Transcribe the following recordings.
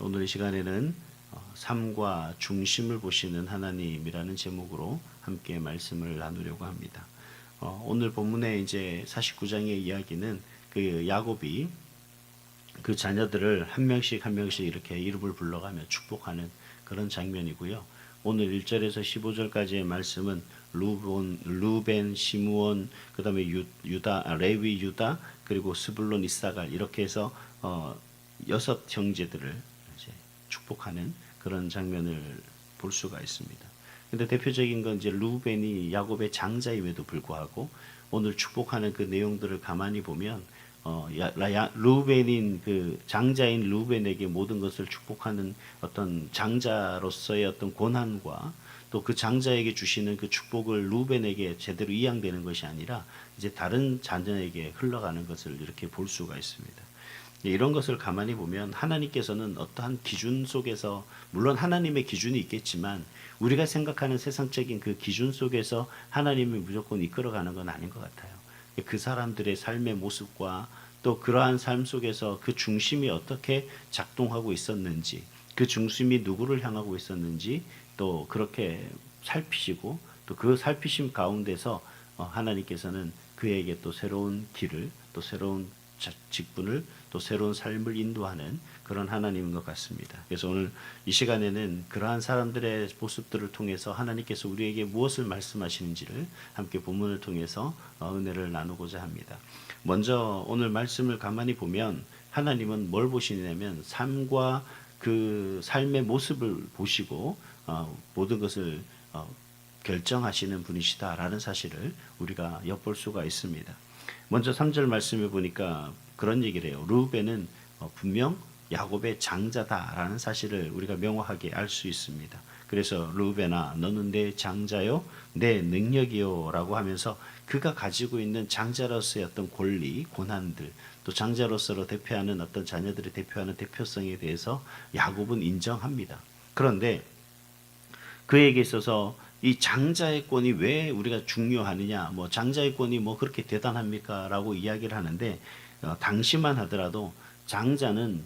오늘 이 시간에는 삶과 중심을 보시는 하나님이라는 제목으로 함께 말씀을 나누려고 합니다. 오늘 본문의 이제 49장의 이야기는 그 야곱이 그 자녀들을 한 명씩 한 명씩 이렇게 이름을 불러가며 축복하는 그런 장면이고요. 오늘 1절에서 15절까지의 말씀은 루벤, 시므온, 그 다음에 유다, 레위, 유다, 그리고 스불론, 이사갈 이렇게 해서 6 형제들을 이제 축복하는 그런 장면을 볼 수가 있습니다. 근데 대표적인 건 이제 루벤이 야곱의 장자임에도 불구하고 오늘 축복하는 그 내용들을 가만히 보면 루벤인 그 장자인 루벤에게 모든 것을 축복하는 어떤 장자로서의 어떤 권한과 또 그 장자에게 주시는 그 축복을 루벤에게 제대로 이양되는 것이 아니라 이제 다른 자녀에게 흘러가는 것을 이렇게 볼 수가 있습니다. 이런 것을 가만히 보면 하나님께서는 어떠한 기준 속에서 물론 하나님의 기준이 있겠지만 우리가 생각하는 세상적인 그 기준 속에서 하나님이 무조건 이끌어가는 건 아닌 것 같아요. 그 사람들의 삶의 모습과 또 그러한 삶 속에서 그 중심이 어떻게 작동하고 있었는지, 그 중심이 누구를 향하고 있었는지 또 그렇게 살피시고 또 그 살피심 가운데서 하나님께서는 그에게 또 새로운 길을 또 새로운 직분을 또 새로운 삶을 인도하는 그런 하나님인 것 같습니다. 그래서 오늘 이 시간에는 그러한 사람들의 모습들을 통해서 하나님께서 우리에게 무엇을 말씀하시는지를 함께 본문을 통해서 은혜를 나누고자 합니다. 먼저 오늘 말씀을 가만히 보면 하나님은 뭘 보시냐면 삶과 그 삶의 모습을 보시고 모든 것을 결정하시는 분이시다라는 사실을 우리가 엿볼 수가 있습니다. 먼저 3절 말씀해 보니까 그런 얘기를 해요. 루벤은 분명 야곱의 장자다라는 사실을 우리가 명확하게 알 수 있습니다. 그래서 루벤아 너는 내 장자요 내 능력이요 라고 하면서 그가 가지고 있는 장자로서의 어떤 권리, 권한들 또 장자로서 대표하는 어떤 자녀들이 대표하는 대표성에 대해서 야곱은 인정합니다. 그런데 그에게 있어서 이 장자의 권이 왜 우리가 중요하느냐, 뭐 장자의 권이 뭐 그렇게 대단합니까? 라고 이야기를 하는데 당시만 하더라도 장자는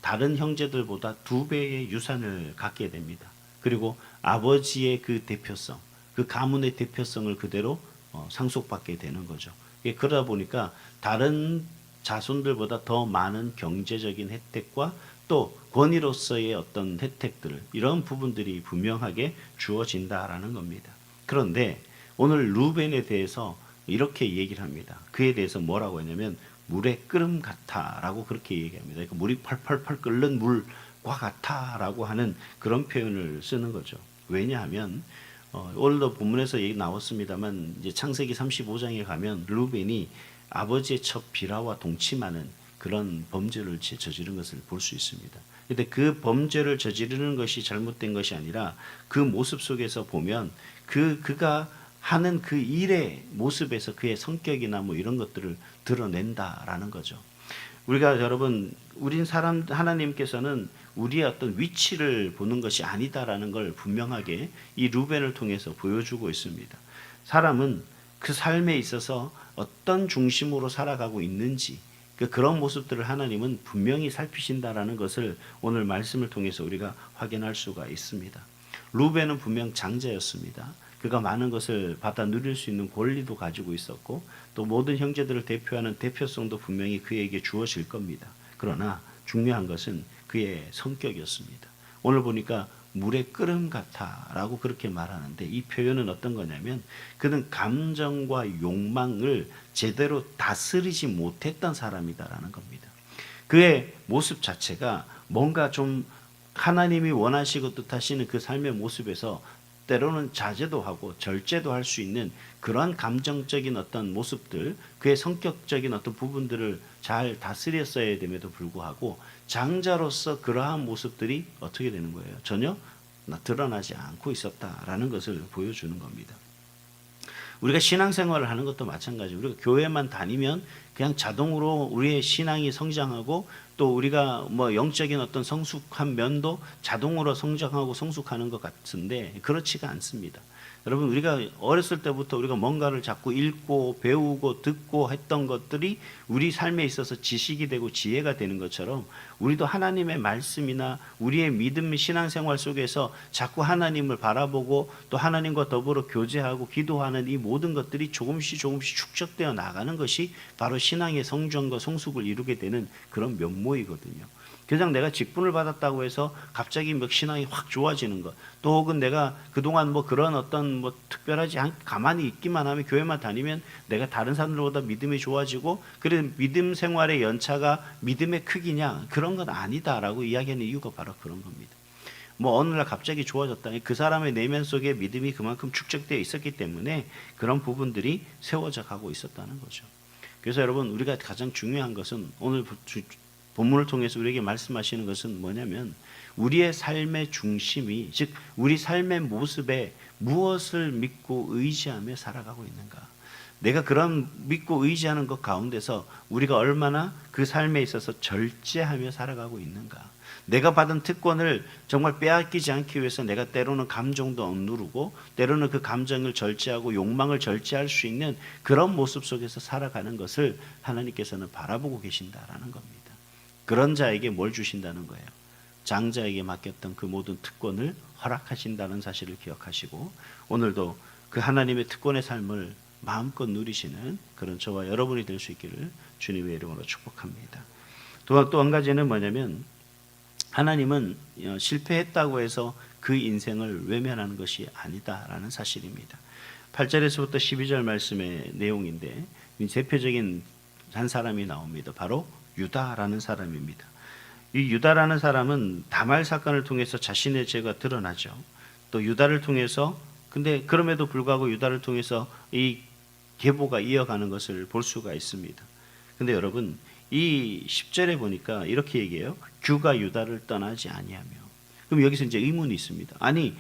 다른 형제들보다 2배의 유산을 갖게 됩니다. 그리고 아버지의 그 대표성, 그 가문의 대표성을 그대로 상속받게 되는 거죠. 그러다 보니까 다른 자손들보다 더 많은 경제적인 혜택과 또 권위로서의 어떤 혜택들 이런 부분들이 분명하게 주어진다라는 겁니다. 그런데 오늘 루벤에 대해서 이렇게 얘기를 합니다. 그에 대해서 뭐라고 했냐면 물의 끓음 같아라고 그렇게 얘기합니다. 그러니까 물이 펄펄펄 끓는 물과 같아라고 하는 그런 표현을 쓰는 거죠. 왜냐하면 오늘도 본문에서 얘기 나왔습니다만 이제 창세기 35장에 가면 루벤이 아버지의 첫 비라와 동침하는 그런 범죄를 저지른 것을 볼 수 있습니다. 그런데 그 범죄를 저지르는 것이 잘못된 것이 아니라 그 모습 속에서 보면 그가 하는 그 일의 모습에서 그의 성격이나 뭐 이런 것들을 드러낸다라는 거죠. 우리가 여러분 우린 사람 하나님께서는 우리의 어떤 위치를 보는 것이 아니다라는 걸 분명하게 이 루벤을 통해서 보여주고 있습니다. 사람은 그 삶에 있어서 어떤 중심으로 살아가고 있는지 그런 모습들을 하나님은 분명히 살피신다라는 것을 오늘 말씀을 통해서 우리가 확인할 수가 있습니다. 루벤은 분명 장자였습니다. 그가 많은 것을 받아 누릴 수 있는 권리도 가지고 있었고 또 모든 형제들을 대표하는 대표성도 분명히 그에게 주어질 겁니다. 그러나 중요한 것은 그의 성격이었습니다. 오늘 보니까 물의 끓음 같아라고 그렇게 말하는데 이 표현은 어떤 거냐면 그는 감정과 욕망을 제대로 다스리지 못했던 사람이다라는 겁니다. 그의 모습 자체가 뭔가 좀 하나님이 원하시고 뜻하시는 그 삶의 모습에서 때로는 자제도 하고 절제도 할 수 있는 그러한 감정적인 어떤 모습들, 그의 성격적인 어떤 부분들을 잘 다스렸어야 됨에도 불구하고 장자로서 그러한 모습들이 어떻게 되는 거예요? 전혀 드러나지 않고 있었다라는 것을 보여주는 겁니다. 우리가 신앙생활을 하는 것도 마찬가지예요. 우리가 교회만 다니면 그냥 자동으로 우리의 신앙이 성장하고 또 우리가 뭐 영적인 어떤 성숙한 면도 자동으로 성장하고 성숙하는 것 같은데 그렇지가 않습니다. 여러분 우리가 어렸을 때부터 우리가 뭔가를 자꾸 읽고 배우고 듣고 했던 것들이 우리 삶에 있어서 지식이 되고 지혜가 되는 것처럼 우리도 하나님의 말씀이나 우리의 믿음 신앙생활 속에서 자꾸 하나님을 바라보고 또 하나님과 더불어 교제하고 기도하는 이 모든 것들이 조금씩 축적되어 나가는 것이 바로 신앙의 성장과 성숙을 이루게 되는 그런 면모이거든요. 그냥 내가 직분을 받았다고 해서 갑자기 막 신앙이 확 좋아지는 것, 또 혹은 내가 그동안 뭐 그런 어떤 뭐 특별하지 가만히 있기만 하면 교회만 다니면 내가 다른 사람들보다 믿음이 좋아지고 그래 믿음 생활의 연차가 믿음의 크기냐, 그런 건 아니다라고 이야기하는 이유가 바로 그런 겁니다. 뭐 어느 날 갑자기 좋아졌다, 그 사람의 내면 속에 믿음이 그만큼 축적되어 있었기 때문에 그런 부분들이 세워져 가고 있었다는 거죠. 그래서 여러분, 우리가 가장 중요한 것은 오늘 본문을 통해서 우리에게 말씀하시는 것은 뭐냐면, 우리의 삶의 중심이, 즉 우리 삶의 모습에 무엇을 믿고 의지하며 살아가고 있는가, 내가 그런 믿고 의지하는 것 가운데서 우리가 얼마나 그 삶에 있어서 절제하며 살아가고 있는가, 내가 받은 특권을 정말 빼앗기지 않기 위해서 내가 때로는 감정도 억누르고 때로는 그 감정을 절제하고 욕망을 절제할 수 있는 그런 모습 속에서 살아가는 것을 하나님께서는 바라보고 계신다라는 겁니다. 그런 자에게 뭘 주신다는 거예요? 장자에게 맡겼던 그 모든 특권을 허락하신다는 사실을 기억하시고, 오늘도 그 하나님의 특권의 삶을 마음껏 누리시는 그런 저와 여러분이 될 수 있기를 주님의 이름으로 축복합니다. 또 한 가지는 뭐냐면, 하나님은 실패했다고 해서 그 인생을 외면하는 것이 아니다라는 사실입니다. 8절에서부터 12절 말씀의 내용인데, 대표적인 한 사람이 나옵니다. 바로 유다라는 사람입니다. 이 유다라는 사람은 다말 사건을 통해서 자신의 죄가 드러나죠. 또 유다를 통해서, 근데 그럼에도 불구하고 유다를 통해서 이 계보가 이어가는 것을 볼 수가 있습니다. 근데 여러분, 이 10절에 보니까 이렇게 얘기해요. 규가 유다를 떠나지 아니하며. 그럼 여기서 이제 의문이 있습니다. 아니,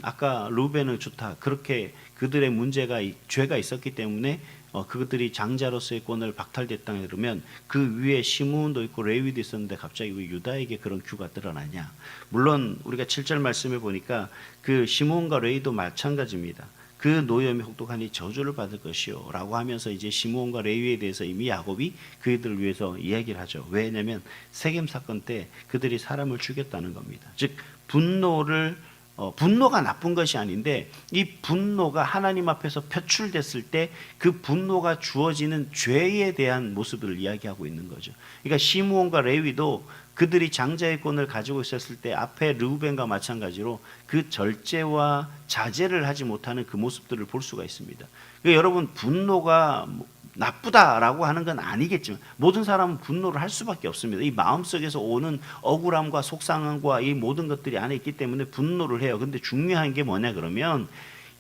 아까 루벤은 좋다, 그렇게 그들의 문제가, 죄가 있었기 때문에 그것들이 장자로서의 권을 박탈됐다 그러면 그 위에 시므온도 있고 레위도 있었는데 갑자기 왜 유다에게 그런 규가 드러나냐? 물론 우리가 7절 말씀에 보니까 그 시므온과 레위도 마찬가지입니다. 그 노염이 혹독하니 저주를 받을 것이요 라고 하면서 이제 시므온과 레위에 대해서 이미 야곱이 그들을 위해서 이야기를 하죠. 왜냐하면 세겜 사건 때 그들이 사람을 죽였다는 겁니다. 즉 분노가 나쁜 것이 아닌데, 이 분노가 하나님 앞에서 표출됐을 때 그 분노가 주어지는 죄에 대한 모습을 이야기하고 있는 거죠. 그러니까 시므온과 레위도 그들이 장자의 권을 가지고 있었을 때 앞에 르우벤과 마찬가지로 그 절제와 자제를 하지 못하는 그 모습들을 볼 수가 있습니다. 그러니까 여러분, 분노가 나쁘다라고 하는 건 아니겠지만 모든 사람은 분노를 할 수밖에 없습니다. 이 마음속에서 오는 억울함과 속상함과 이 모든 것들이 안에 있기 때문에 분노를 해요. 근데 중요한 게 뭐냐 그러면,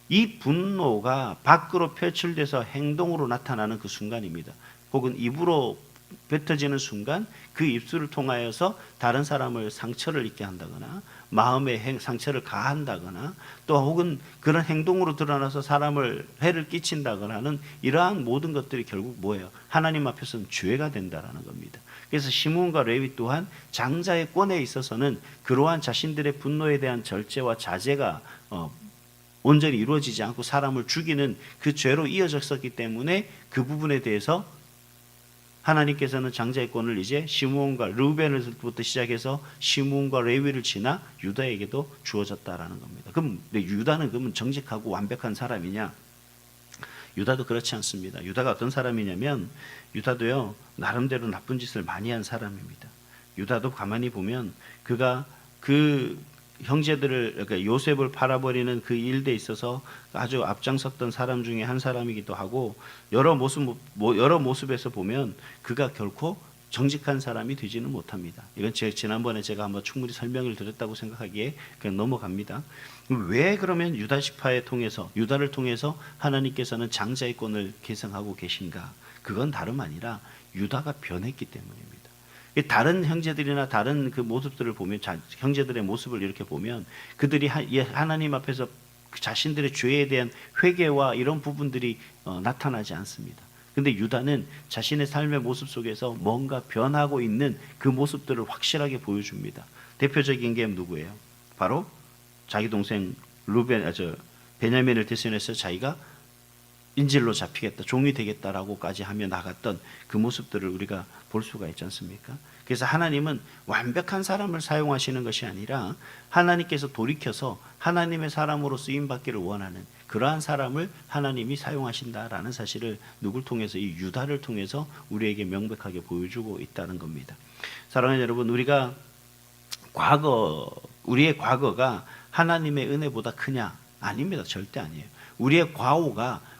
이 분노가 밖으로 표출돼서 행동으로 나타나는 그 순간입니다. 혹은 입으로 뱉어지는 순간 그 입술을 통하여서 다른 사람을 상처를 입게 한다거나 마음의 상처를 가한다거나 또 혹은 그런 행동으로 드러나서 사람을 해를 끼친다거나 하는 이러한 모든 것들이 결국 뭐예요? 하나님 앞에서는 죄가 된다라는 겁니다. 그래서 시므온과 레위 또한 장자의 권에 있어서는 그러한 자신들의 분노에 대한 절제와 자제가 온전히 이루어지지 않고 사람을 죽이는 그 죄로 이어졌었기 때문에 그 부분에 대해서 하나님께서는 장자의 권을 이제 시므온과 르우벤으로부터 시작해서 시므온과 레위를 지나 유다에게도 주어졌다라는 겁니다. 그럼 유다는 그러면 정직하고 완벽한 사람이냐? 유다도 그렇지 않습니다. 유다가 어떤 사람이냐면, 유다도요 나름대로 나쁜 짓을 많이 한 사람입니다. 유다도 가만히 보면 그가 그 형제들을, 그러니까 요셉을 팔아버리는 그 일에 있어서 아주 앞장섰던 사람 중에 한 사람이기도 하고, 여러 모습에서 보면 그가 결코 정직한 사람이 되지는 못합니다. 이건 지난번에 제가 한번 충분히 설명을 드렸다고 생각하기에 그냥 넘어갑니다. 왜 그러면 유다를 통해서 하나님께서는 장자의 권을 계승하고 계신가? 그건 다름 아니라 유다가 변했기 때문입니다. 다른 형제들이나 다른 그 모습들을 보면, 형제들의 모습을 이렇게 보면 그들이 하나님 앞에서 자신들의 죄에 대한 회개와 이런 부분들이 나타나지 않습니다. 근데 유다는 자신의 삶의 모습 속에서 뭔가 변하고 있는 그 모습들을 확실하게 보여줍니다. 대표적인 게 누구예요? 바로 자기 동생 베냐민을 대신해서 자기가 인질로 잡히겠다, 종이 되겠다라고까지 하며 나갔던 그 모습들을 우리가 볼 수가 있지 않습니까? 그래서 하나님은 완벽한 사람을 사용하시는 것이 아니라 하나님께서 돌이켜서 하나님의 사람으로 쓰임받기를 원하는 그러한 사람을 하나님이 사용하신다라는 사실을 누굴 통해서, 이 유다를 통해서 우리에게 명백하게 보여주고 있다는 겁니다. 사랑하는 여러분, 우리의 과거가 하나님의 은혜보다 크냐? 아닙니다. 절대 아니에요. 우리의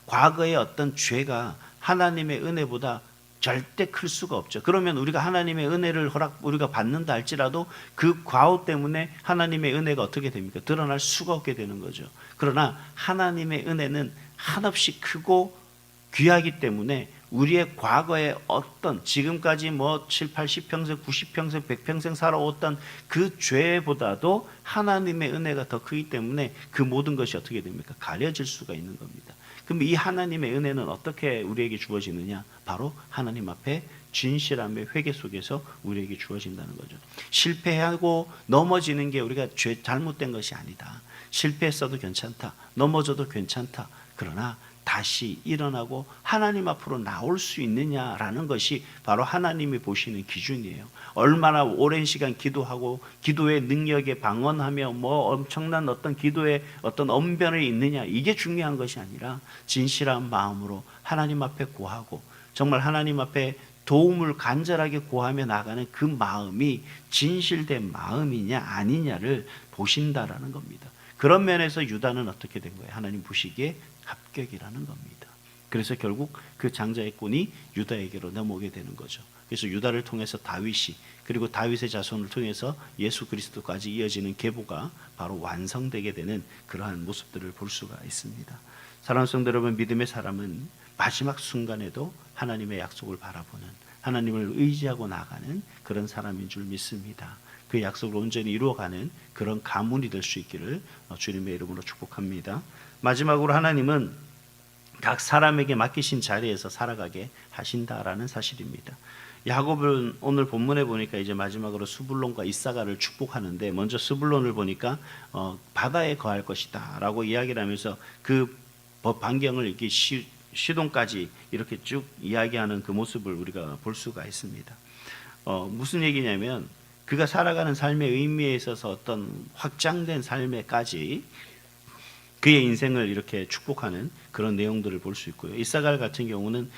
과거의 어떤 죄가 하나님의 은혜보다 절대 클 수가 없죠. 그러면 우리가 하나님의 은혜를 우리가 받는다 할지라도 그 과오 때문에 하나님의 은혜가 어떻게 됩니까? 드러날 수가 없게 되는 거죠. 그러나 하나님의 은혜는 한없이 크고 귀하기 때문에 우리의 과거에 어떤 지금까지 7, 80평생, 90평생, 100평생 살아왔던 그 죄보다도 하나님의 은혜가 더 크기 때문에 그 모든 것이 어떻게 됩니까? 가려질 수가 있는 겁니다. 그럼 이 하나님의 은혜는 어떻게 우리에게 주어지느냐? 바로 하나님 앞에 진실함의 회개 속에서 우리에게 주어진다는 거죠. 실패하고 넘어지는 게 우리가 잘못된 것이 아니다. 실패했어도 괜찮다. 넘어져도 괜찮다. 그러나 다시 일어나고 하나님 앞으로 나올 수 있느냐라는 것이 바로 하나님이 보시는 기준이에요. 얼마나 오랜 시간 기도하고 기도의 능력에 방언하며 엄청난 어떤 기도의 어떤 언변이 있느냐, 이게 중요한 것이 아니라 진실한 마음으로 하나님 앞에 구하고 정말 하나님 앞에 도움을 간절하게 구하며 나가는 그 마음이 진실된 마음이냐 아니냐를 보신다라는 겁니다. 그런 면에서 유다는 어떻게 된 거예요? 하나님 보시기에 합격이라는 겁니다. 그래서 결국 그 장자의 꾼이 유다에게로 넘어오게 되는 거죠. 그래서 유다를 통해서 다윗이, 그리고 다윗의 자손을 통해서 예수 그리스도까지 이어지는 계보가 바로 완성되게 되는 그러한 모습들을 볼 수가 있습니다. 사랑하는 성도 여러분, 믿음의 사람은 마지막 순간에도 하나님의 약속을 바라보는, 하나님을 의지하고 나가는 그런 사람인 줄 믿습니다. 그 약속을 온전히 이루어가는 그런 가문이 될 수 있기를 주님의 이름으로 축복합니다. 마지막으로 하나님은 각 사람에게 맡기신 자리에서 살아가게 하신다라는 사실입니다. 야곱은 오늘 본문에 보니까 이제 마지막으로 스불론과 이사가를 축복하는데, 먼저 스불론을 보니까 바다에 거할 것이다 라고 이야기를 하면서 그 반경을 이렇게 시돈까지 이렇게 쭉 이야기하는 그 모습을 우리가 볼 수가 있습니다. 무슨 얘기냐면 그가 살아가는 삶의 의미에 있어서 어떤 확장된 삶에까지 그의 인생을 이렇게 축복하는 그런 내용들을 볼 수 있고요. 이사갈 같은 경우는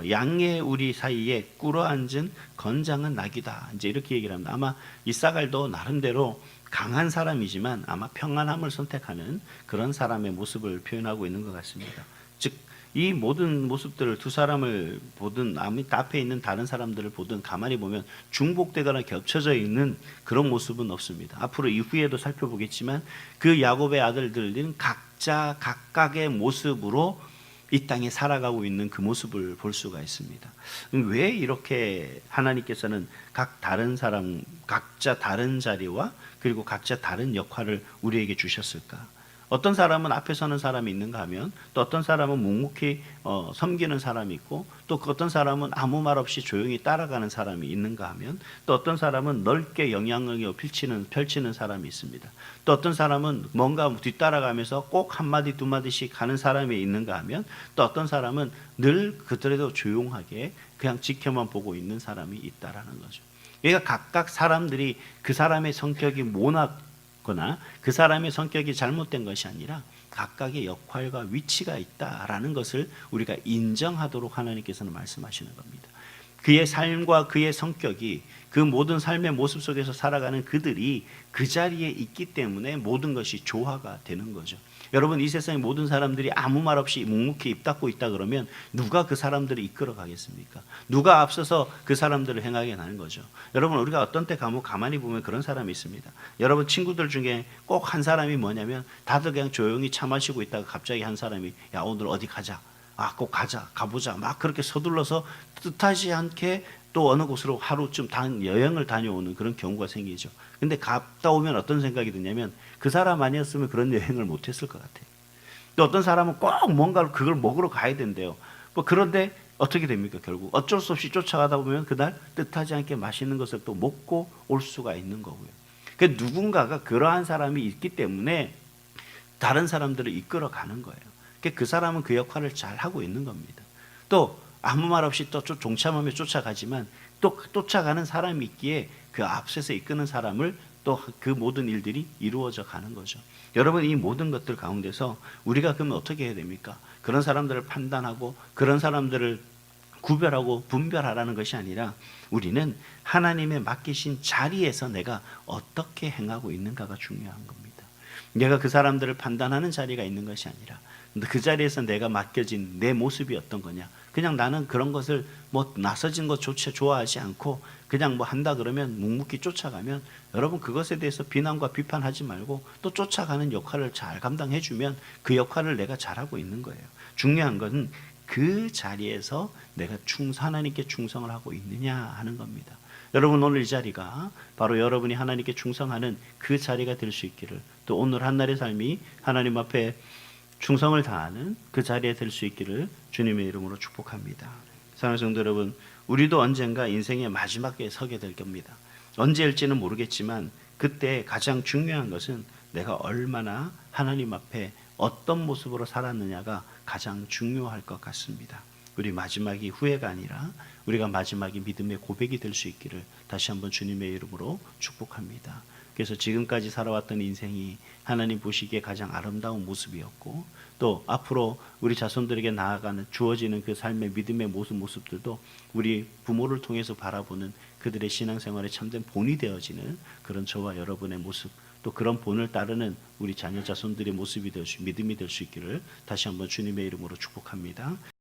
양의 우리 사이에 꿇어앉은 건장한 낙이다, 이제 이렇게 얘기를 합니다. 아마 이사갈도 나름대로 강한 사람이지만 아마 평안함을 선택하는 그런 사람의 모습을 표현하고 있는 것 같습니다. 즉 이 모든 모습들을 두 사람을 보든 앞에 있는 다른 사람들을 보든 가만히 보면 중복되거나 겹쳐져 있는 그런 모습은 없습니다. 앞으로 이후에도 살펴보겠지만 그 야곱의 아들들은 각자 각각의 모습으로 이 땅에 살아가고 있는 그 모습을 볼 수가 있습니다. 왜 이렇게 하나님께서는 다른 사람, 각자 다른 자리와 그리고 각자 다른 역할을 우리에게 주셨을까? 어떤 사람은 앞에 서는 사람이 있는가 하면, 또 어떤 사람은 묵묵히 섬기는 사람이 있고, 또 어떤 사람은 아무 말 없이 조용히 따라가는 사람이 있는가 하면, 또 어떤 사람은 넓게 영향력을 펼치는 사람이 있습니다. 또 어떤 사람은 뭔가 뒤따라가면서 꼭 한마디 두 마디씩 하는 사람이 있는가 하면, 또 어떤 사람은 늘 그들에도 조용하게 그냥 지켜만 보고 있는 사람이 있다라는 거죠. 그러니까 각각 사람들이 그 사람의 성격이 거나 그 사람의 성격이 잘못된 것이 아니라 각각의 역할과 위치가 있다라는 것을 우리가 인정하도록 하나님께서는 말씀하시는 겁니다. 그의 삶과 그의 성격이, 그 모든 삶의 모습 속에서 살아가는 그들이 그 자리에 있기 때문에 모든 것이 조화가 되는 거죠. 여러분, 이 세상의 모든 사람들이 아무 말 없이 묵묵히 입 닫고 있다 그러면 누가 그 사람들을 이끌어 가겠습니까? 누가 앞서서 그 사람들을 행하게 하는 거죠. 여러분, 우리가 어떤 때 가만히 보면 그런 사람이 있습니다. 여러분, 친구들 중에 꼭 한 사람이 뭐냐면 다들 그냥 조용히 차 마시고 있다가 갑자기 한 사람이 야, 오늘 어디 가자, 꼭 가보자, 막 그렇게 서둘러서 뜻하지 않게 또 어느 곳으로 하루쯤 여행을 다녀오는 그런 경우가 생기죠. 근데 갔다 오면 어떤 생각이 드냐면 그 사람 아니었으면 그런 여행을 못했을 것 같아요. 또 어떤 사람은 꼭 뭔가를 그걸 먹으러 가야 된대요. 그런데 어떻게 됩니까? 결국 어쩔 수 없이 쫓아가다 보면 그날 뜻하지 않게 맛있는 것을 또 먹고 올 수가 있는 거고요. 누군가가 그러한 사람이 있기 때문에 다른 사람들을 이끌어 가는 거예요. 그 사람은 그 역할을 잘 하고 있는 겁니다. 또 아무 말 없이 또 동참하며 쫓아가지만 또 쫓아가는 사람이 있기에 그 앞서서 이끄는 사람을 또 그 모든 일들이 이루어져 가는 거죠. 여러분, 이 모든 것들 가운데서 우리가 그러면 어떻게 해야 됩니까? 그런 사람들을 판단하고 그런 사람들을 구별하고 분별하라는 것이 아니라 우리는 하나님의 맡기신 자리에서 내가 어떻게 행하고 있는가가 중요한 겁니다. 내가 그 사람들을 판단하는 자리가 있는 것이 아니라 그 자리에서 내가 맡겨진 내 모습이 어떤 거냐. 그냥 나는 그런 것을 뭐 나서진 것조차 좋아하지 않고 그냥 뭐 한다 그러면 묵묵히 쫓아가면, 여러분 그것에 대해서 비난과 비판하지 말고 또 쫓아가는 역할을 잘 감당해 주면 그 역할을 내가 잘하고 있는 거예요. 중요한 것은 그 자리에서 내가 하나님께 충성을 하고 있느냐 하는 겁니다. 여러분, 오늘 이 자리가 바로 여러분이 하나님께 충성하는 그 자리가 될 수 있기를, 또 오늘 한날의 삶이 하나님 앞에 충성을 다하는 그 자리에 될 수 있기를 주님의 이름으로 축복합니다. 사랑하는 성도 여러분, 우리도 언젠가 인생의 마지막에 서게 될 겁니다. 언제일지는 모르겠지만 그때 가장 중요한 것은 내가 얼마나 하나님 앞에 어떤 모습으로 살았느냐가 가장 중요할 것 같습니다. 우리 마지막이 후회가 아니라 우리가 마지막이 믿음의 고백이 될 수 있기를 다시 한번 주님의 이름으로 축복합니다. 그래서 지금까지 살아왔던 인생이 하나님 보시기에 가장 아름다운 모습이었고, 또 앞으로 우리 자손들에게 나아가는 주어지는 그 삶의 믿음의 모습들도 우리 부모를 통해서 바라보는 그들의 신앙생활에 참된 본이 되어지는 그런 저와 여러분의 모습, 또 그런 본을 따르는 우리 자녀 자손들의 모습이 될 수, 믿음이 될 수 있기를 다시 한번 주님의 이름으로 축복합니다.